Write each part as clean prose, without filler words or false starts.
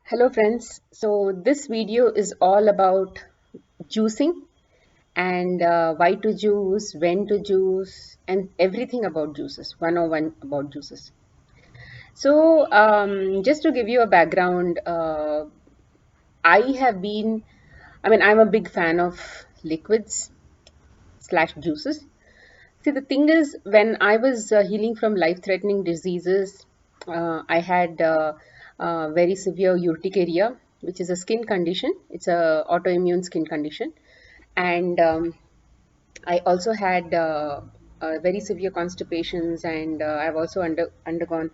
Hello friends, so this video is all about juicing and why to juice, when to juice and everything about juices, 101 about juices. So just to give you a background, I have been, I'm a big fan of liquids slash juices. See, the thing is, when I was healing from life-threatening diseases, I had very severe urticaria, which is a skin condition. It's a autoimmune skin condition, and I also had very severe constipations, and I've also undergone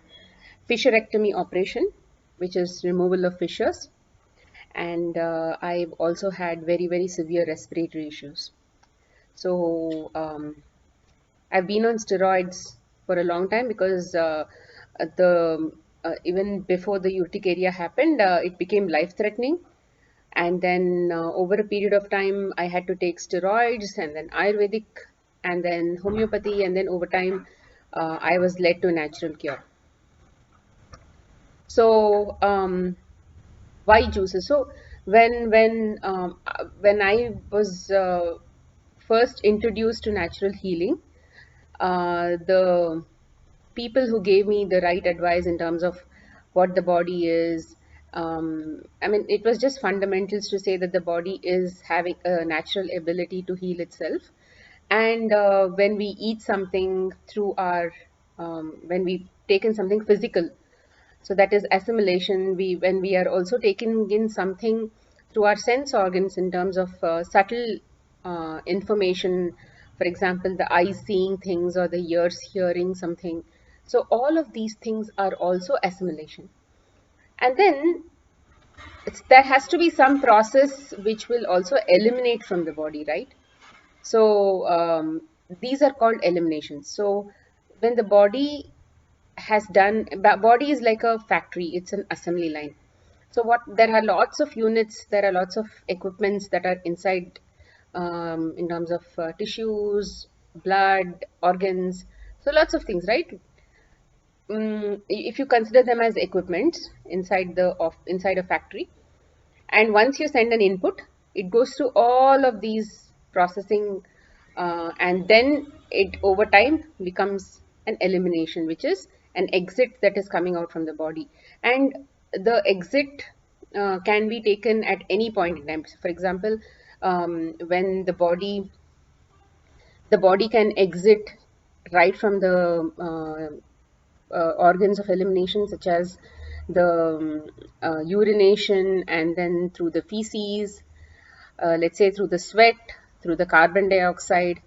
fissurectomy operation, which is removal of fissures, and I've also had very severe respiratory issues. So I've been on steroids for a long time because the even before the urticaria happened, it became life-threatening. And then over a period of time, I had to take steroids and then Ayurvedic and then homeopathy. And then over time, I was led to a natural cure. So why juices? So when I was first introduced to natural healing, the people who gave me the right advice in terms of what the body is. It was just fundamentals to say that the body is having a natural ability to heal itself. And when we eat something through when we've taken something physical, so that is assimilation, when we are also taking in something through our sense organs in terms of subtle information, for example, the eyes seeing things or the ears hearing something. So all of these things are also assimilation. And then there has to be some process which will also eliminate from the body, right? So these are called eliminations. So when the body has done, body is like a factory, it's an assembly line. So what, there are lots of units, there are lots of equipments that are inside, in terms of tissues, blood, organs, so lots of things, right? If you consider them as equipments inside inside a factory, and once you send an input, it goes through all of these processing, and then it over time becomes an elimination, which is an exit that is coming out from the body. And the exit can be taken at any point in time. So for example, when the body can exit right from the organs of elimination, such as the urination, and then through the feces, let's say through the sweat, through the carbon dioxide.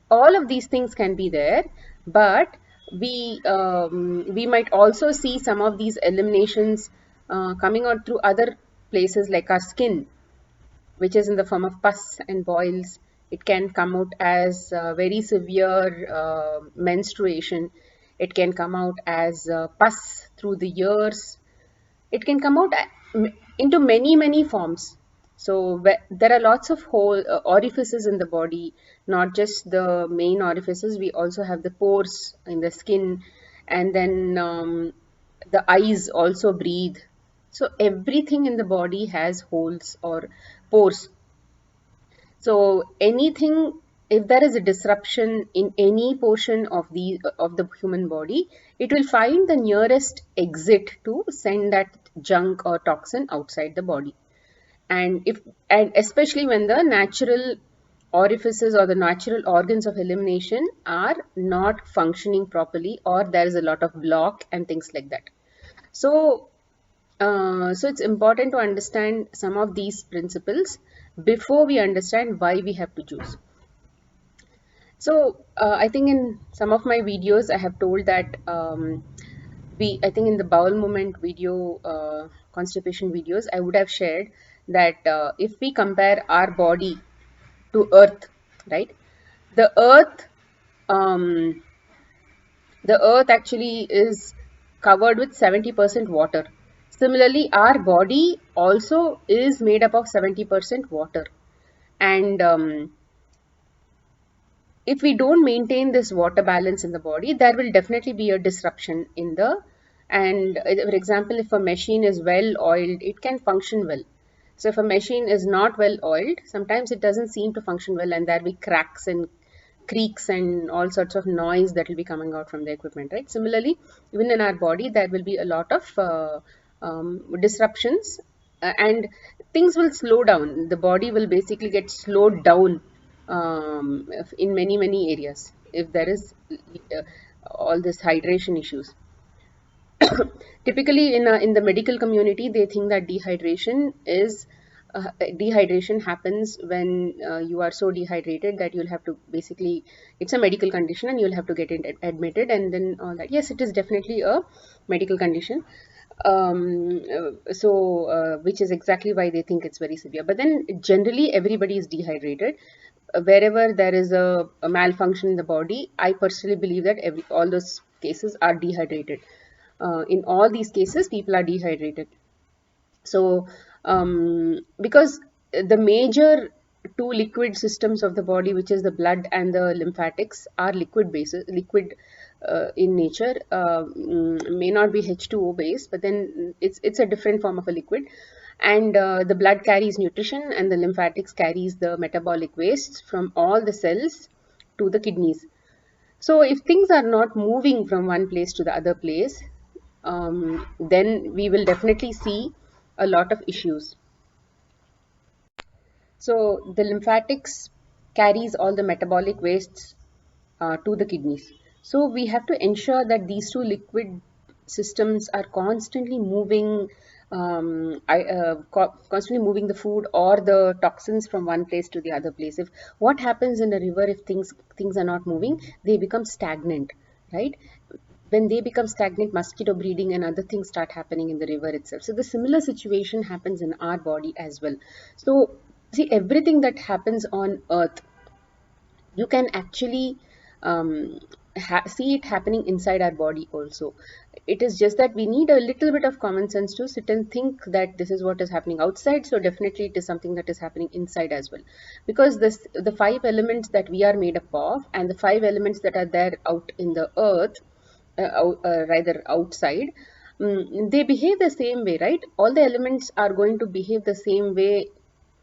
All of these things can be there, but we might also see some of these eliminations coming out through other places like our skin, which is in the form of pus and boils. It can come out as very severe menstruation. It can come out as pus through the ears. It can come out into many forms. So there are lots of hole orifices in the body, not just the main orifices. We also have the pores in the skin, and then the eyes also breathe. So everything in the body has holes or pores. So anything, if there is a disruption in any portion of the human body, it will find the nearest exit to send that junk or toxin outside the body. And if and especially when the natural orifices or the natural organs of elimination are not functioning properly, or there is a lot of block and things like that. So so it's important to understand some of these principles before we understand why we have to choose. So I think in some of my videos I have told that I think in the bowel movement video, constipation videos, I would have shared that if we compare our body to Earth, right? The Earth, um, the Earth actually is covered with 70% water. Similarly, our body also is made up of 70% water. And if we don't maintain this water balance in the body, there will definitely be a disruption in the And for example, if a machine is well oiled, it can function well. So if a machine is not well oiled, sometimes it doesn't seem to function well, and there will be cracks and creaks and all sorts of noise that will be coming out from the equipment, right? Similarly, even in our body, there will be a lot of disruptions, and things will slow down. The body will basically get slowed down in many areas if there is all this hydration issues. Typically in the medical community, they think that dehydration happens when you are so dehydrated that you'll have to basically, it's a medical condition and you'll have to get it admitted, and then all that. Yes, it is definitely a medical condition. Which is exactly why they think it's very severe. But then generally everybody is dehydrated. Wherever there is a malfunction in the body, I personally believe that all those cases are dehydrated. In all these cases, people are dehydrated. So, because the major two liquid systems of the body, which is the blood and the lymphatics, are liquid in nature. May not be H2O based, but then it's a different form of a liquid. And the blood carries nutrition, and the lymphatics carries the metabolic wastes from all the cells to the kidneys. So if things are not moving from one place to the other place, then we will definitely see a lot of issues. So the lymphatics carries all the metabolic wastes to the kidneys. So we have to ensure that these two liquid systems are constantly moving, constantly moving the food or the toxins from one place to the other place. If what happens in a river, if things are not moving, they become stagnant, right? When they become stagnant, mosquito breeding and other things start happening in the river itself. So the similar situation happens in our body as well. So see, everything that happens on earth, you can actually see it happening inside our body also. It is just that we need a little bit of common sense to sit and think that this is what is happening outside, so definitely it is something that is happening inside as well. Because the five elements that we are made up of, and the five elements that are there out in the earth, rather outside, they behave the same way, right? All the elements are going to behave the same way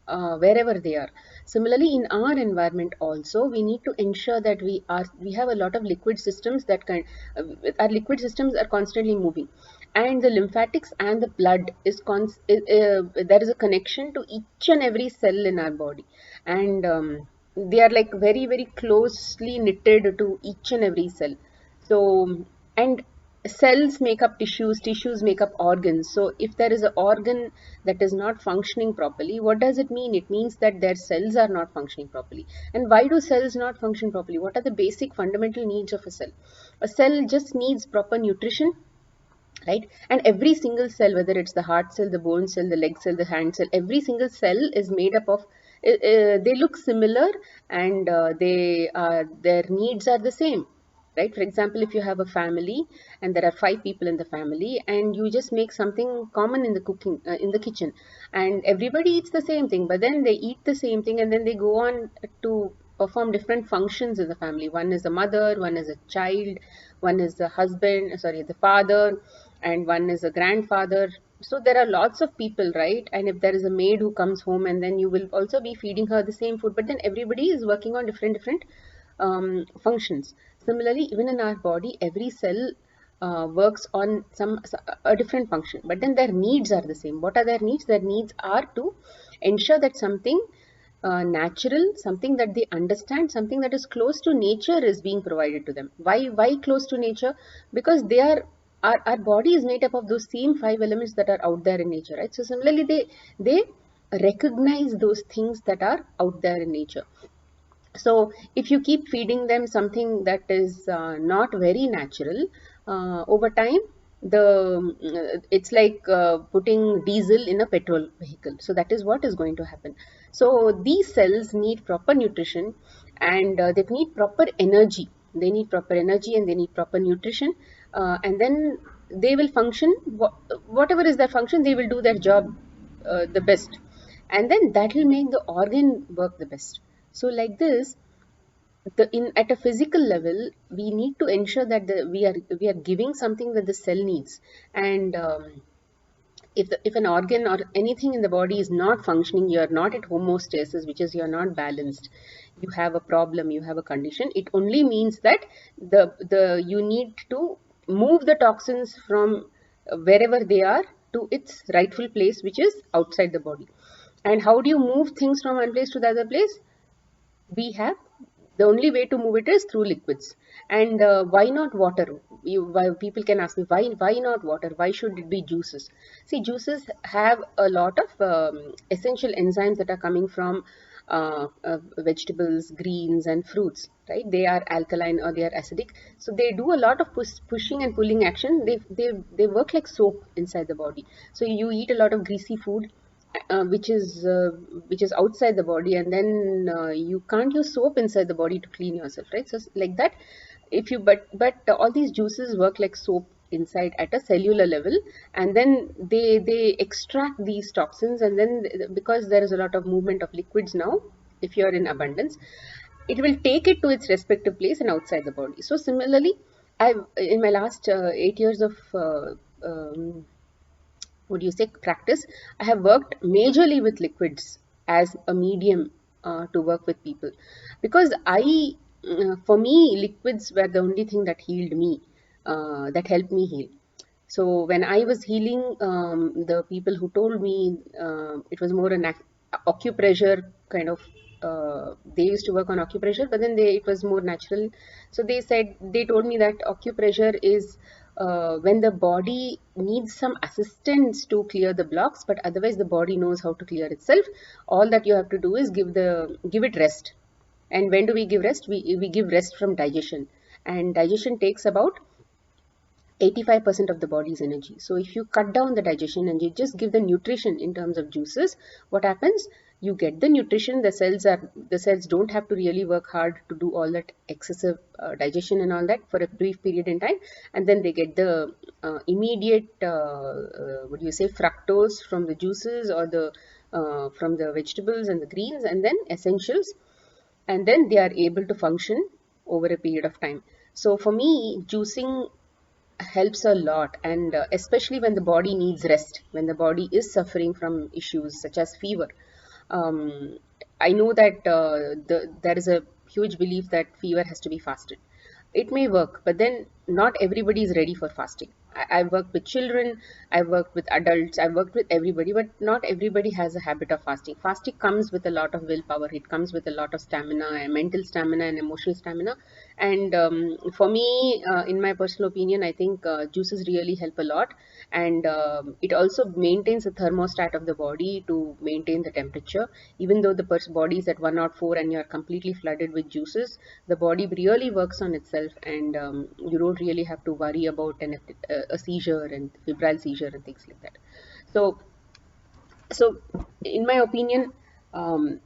wherever they are. Similarly, in our environment also, we need to ensure that we have a lot of liquid systems that can our liquid systems are constantly moving, and the lymphatics and the blood there is a connection to each and every cell in our body, and they are like very closely knitted to each and every cell. So, and cells make up tissues, tissues make up organs. So if there is an organ that is not functioning properly, what does it mean? It means that their cells are not functioning properly. And why do cells not function properly? What are the basic fundamental needs of a cell? A cell just needs proper nutrition, right? And every single cell, whether it's the heart cell, the bone cell, the leg cell, the hand cell, every single cell is made up of they look similar, and their needs are the same, right? For example, if you have a family and there are five people in the family, and you just make something common in the cooking in the kitchen, and everybody eats the same thing, but then they eat the same thing and then they go on to perform different functions in the family. One is a mother, one is a child, one is the husband, sorry, the father, and one is a grandfather. So there are lots of people, right? And if there is a maid who comes home, and then you will also be feeding her the same food, but then everybody is working on different functions. Similarly, even in our body, every cell works on a different function, but then their needs are the same. What are their needs? Their needs are to ensure that something natural, something that they understand, something that is close to nature is being provided to them. Why close to nature? Because they are our body is made up of those same five elements that are out there in nature, right? So similarly, they recognize those things that are out there in nature. So if you keep feeding them something that is not very natural, over time, it's like putting diesel in a petrol vehicle. So that is what is going to happen. So these cells need proper nutrition, and they need proper energy. They need proper energy and they need proper nutrition, and then they will function. Whatever is their function, they will do their job the best, and then that will make the organ work the best. So like this, in at a physical level, we need to ensure that we are giving something that the cell needs. And if an organ or anything in the body is not functioning, you are not at homeostasis, which is you're not balanced, you have a problem, you have a condition, it only means that the you need to move the toxins from wherever they are to its rightful place, which is outside the body. And how do you move things from one place to the other place? We have the only way to move it is through liquids. And why not water? Why, people can ask me, why not water? Why should it be juices? See, juices have a lot of essential enzymes that are coming from vegetables, greens, and fruits, right? They are alkaline or they are acidic, so they do a lot of pushing and pulling action. They work like soap inside the body. So you eat a lot of greasy food, uh, which is uh, which is outside the body, and then you can't use soap inside the body to clean yourself, right? So like that, if you but all these juices work like soap inside at a cellular level, and then they extract these toxins, and then because there is a lot of movement of liquids now, if you are in abundance, it will take it to its respective place and outside the body. So similarly, I've in my last 8 years of would you say practice, I have worked majorly with liquids as a medium to work with people, because for me, liquids were the only thing that healed me, that helped me heal. So when I was healing, the people who told me, it was more an acupressure kind of. They used to work on acupressure, but then it was more natural. So they told me that acupressure is when the body needs some assistance to clear the blocks, but otherwise the body knows how to clear itself. All that you have to do is give it rest. And when do we give rest? We give rest from digestion, and digestion takes about 85% of the body's energy. So if you cut down the digestion and you just give the nutrition in terms of juices, what happens? You get the nutrition. The cells don't have to really work hard to do all that excessive digestion and all that for a brief period in time, and then they get the immediate what do you say, fructose from the juices, or the from the vegetables and the greens, and then essentials, and then they are able to function over a period of time. So for me, juicing helps a lot, and especially when the body needs rest, when the body is suffering from issues such as fever. um, I know that there is a huge belief that fever has to be fasted. It may work, but then not everybody is ready for fasting. I've worked with children, I've worked with adults, I've worked with everybody, but not everybody has a habit of fasting. Fasting comes with a lot of willpower, it comes with a lot of stamina, and mental stamina and emotional stamina. And for me, in my personal opinion, I think juices really help a lot. And it also maintains the thermostat of the body to maintain the temperature. Even though the body is at 104 and you're completely flooded with juices, the body really works on itself, and you don't really have to worry about a seizure and febrile seizure and things like that. So, so in my opinion, um,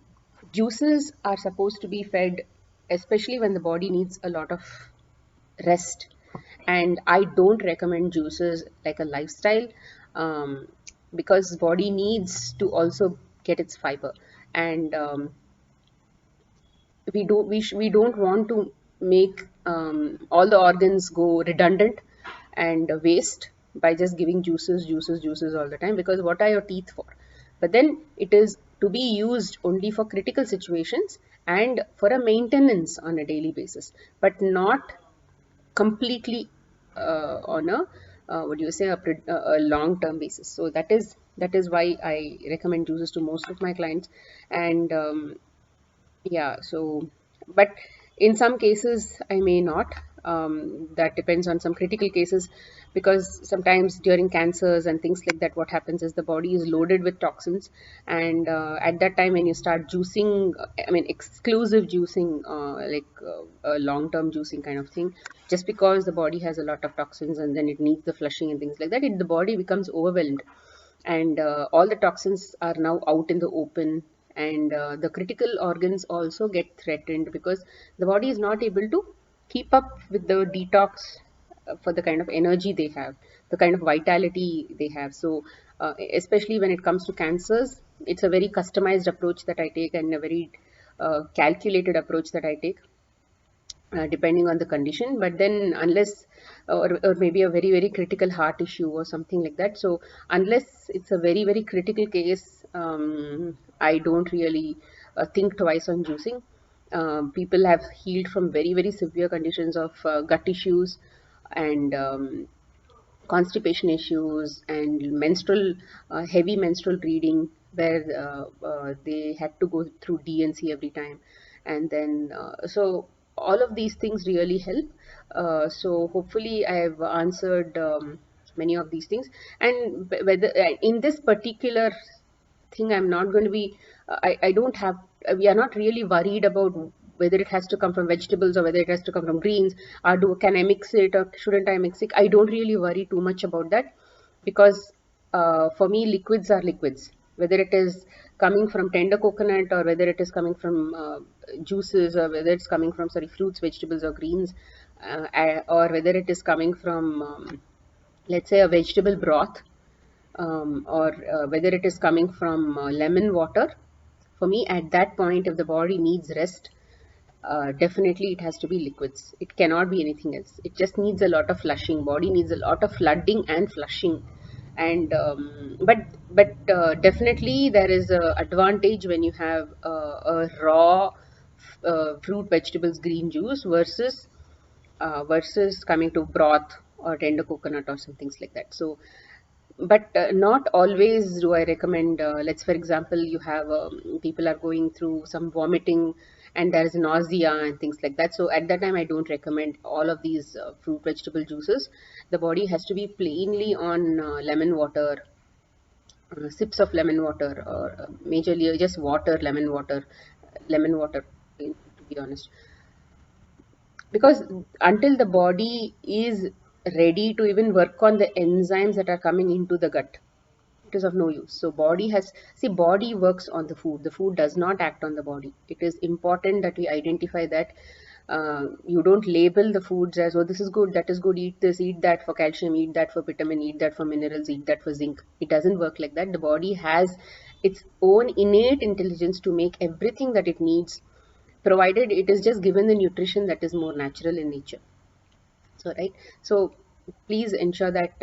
juices are supposed to be fed, especially when the body needs a lot of rest. And I don't recommend juices like a lifestyle, um, because body needs to also get its fiber. And we don't want to make all the organs go redundant and waste by just giving juices all the time, because what are your teeth for? But then it is to be used only for critical situations and for a maintenance on a daily basis, but not completely on a what do you say, a long term basis. So that is why I recommend juices to most of my clients. And yeah, so, but in some cases, I may not. That depends on some critical cases, because sometimes during cancers and things like that, what happens is the body is loaded with toxins, and at that time, when you start juicing, I mean, exclusive juicing, a long-term juicing kind of thing, just because the body has a lot of toxins and then it needs the flushing and things like that, the body becomes overwhelmed, and all the toxins are now out in the open, and the critical organs also get threatened, because the body is not able to keep up with the detox for the kind of energy they have, the kind of vitality they have. So especially when it comes to cancers, it's a very customized approach that I take, and a very calculated approach that I take. depending on the condition. But then, unless, or maybe a very, very critical heart issue or something like that. So, unless it's a very, very critical case, I don't really think twice on juicing. People have healed from very, very severe conditions of gut issues and constipation issues and menstrual heavy menstrual bleeding, where they had to go through DNC every time. And then so all of these things really help. So hopefully I have answered many of these things. And whether in this particular thing, I'm not going to be I don't have we are not really worried about whether it has to come from vegetables or whether it has to come from greens, or do can I mix it or shouldn't I mix it. I don't really worry too much about that, because for me liquids are liquids, whether it is coming from tender coconut or whether it is coming from juices, or whether it's coming from, sorry, fruits, vegetables or greens, or whether it is coming from let's say a vegetable broth, or whether it is coming from lemon water. For me, at that point, if the body needs rest, definitely it has to be liquids. It cannot be anything else. It just needs a lot of flushing. Body needs a lot of flooding and flushing. And but definitely there is a advantage when you have a raw fruit, vegetables, green juice versus coming to broth or tender coconut or some things like that. So but not always do I recommend. Let's, for example, you have people are going through some vomiting and there is nausea and things like that. So at that time, I don't recommend all of these fruit vegetable juices. The body has to be plainly on lemon water, sips of lemon water, or majorly just water, lemon water. To be honest, because until the body is ready to even work on the enzymes that are coming into the gut, it is of no use. So body has, see, body works on the food, the food does not act on the body. It is important that we identify that. You don't label the foods as, oh, this is good, that is good, eat this, eat that for calcium, eat that for vitamin, eat that for minerals, eat that for zinc. It doesn't work like that. The body has its own innate intelligence to make everything that it needs, provided it is just given the nutrition that is more natural in nature. So right, so please ensure that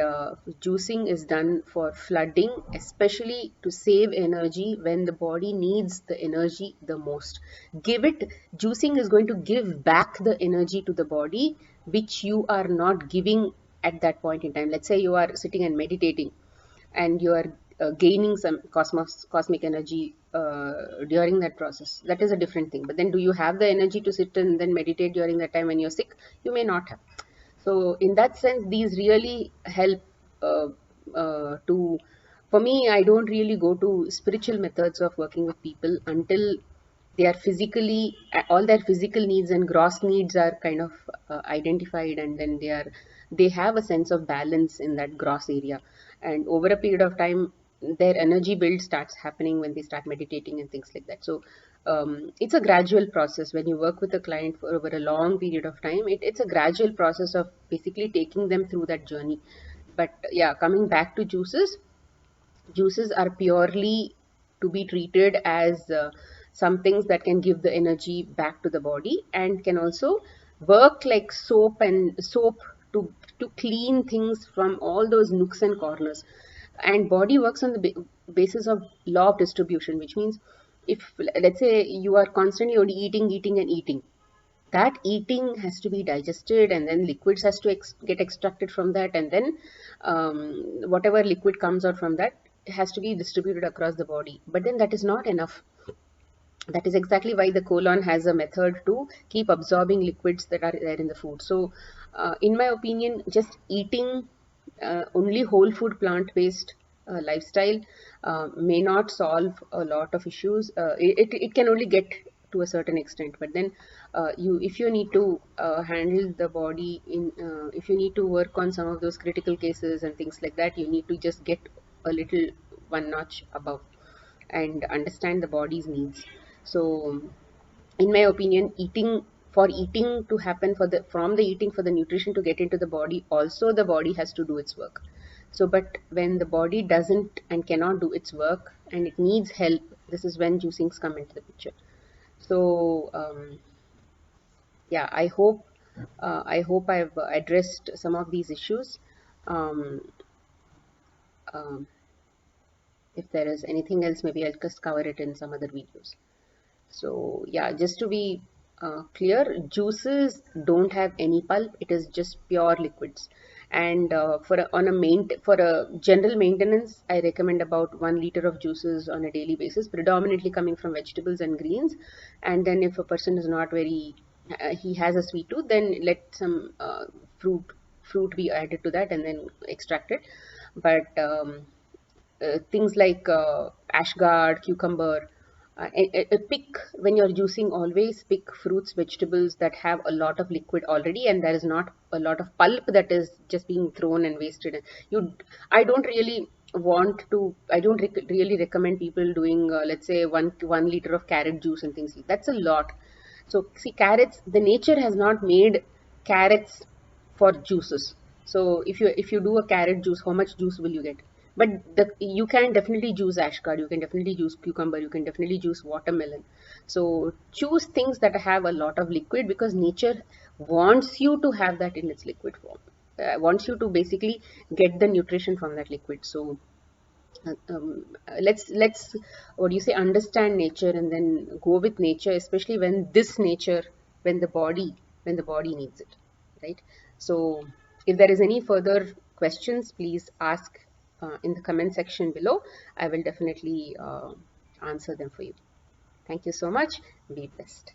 juicing is done for flooding, especially to save energy when the body needs the energy the most. Give it, juicing is going to give back the energy to the body which you are not giving at that point in time. Let's say you are sitting and meditating and you are gaining some cosmic energy during that process. That is a different thing. But then, do you have the energy to sit and then meditate during that time when you're sick? You may not have. So in that sense, these really help uh, to. For me, I don't really go to spiritual methods of working with people until they are physically, all their physical needs and gross needs are kind of identified, and then they have a sense of balance in that gross area. And over a period of time, their energy build starts happening when they start meditating and things like that. So it's a gradual process. When you work with a client for over a long period of time, it's a gradual process of basically taking them through that journey. But yeah, coming back to juices, juices are purely to be treated as some things that can give the energy back to the body and can also work like soap to clean things from all those nooks and corners. And body works on the basis of law of distribution, which means if, let's say, you are constantly only eating and eating, that eating has to be digested and then liquids has to get extracted from that, and then whatever liquid comes out from that has to be distributed across the body. But then that is not enough. That is exactly why the colon has a method to keep absorbing liquids that are there in the food. So in my opinion, just eating only whole food plant based lifestyle may not solve a lot of issues. It can only get to a certain extent, but then you if you need to handle the body in if you need to work on some of those critical cases and things like that, you need to just get a little one notch above and understand the body's needs. So, in my opinion, eating to happen, for the from the eating for the nutrition to get into the body, also the body has to do its work. So, but when the body doesn't and cannot do its work and it needs help, this is when juicings come into the picture. So, yeah, I hope I've addressed some of these issues. Um, um, if there is anything else, maybe I'll just cover it in some other videos. So yeah, just to be clear, juices don't have any pulp. It is just pure liquids. And for a general maintenance, I recommend about 1 liter of juices on a daily basis, predominantly coming from vegetables and greens. And then if a person is not very he has a sweet tooth, then let some fruit fruit be added to that and then extract it. But things like ashgard, cucumber. Pick when you're juicing. Always pick fruits, vegetables that have a lot of liquid already, and there is not a lot of pulp that is just being thrown and wasted. You, I don't really want to. I don't really recommend people doing, let's say, 1 liter of carrot juice and things. That's a lot. So see, carrots. The nature has not made carrots for juices. So if you do a carrot juice, how much juice will you get? But you can definitely juice ashgard, you can definitely juice cucumber, you can definitely juice watermelon. So choose things that have a lot of liquid because nature wants you to have that in its liquid form. Wants you to basically get the nutrition from that liquid. So let's what do you say, understand nature and then go with nature, especially when this nature, when the body needs it, right? So if there is any further questions, please ask in the comment section below. I will definitely answer them for you. Thank you so much. Be blessed.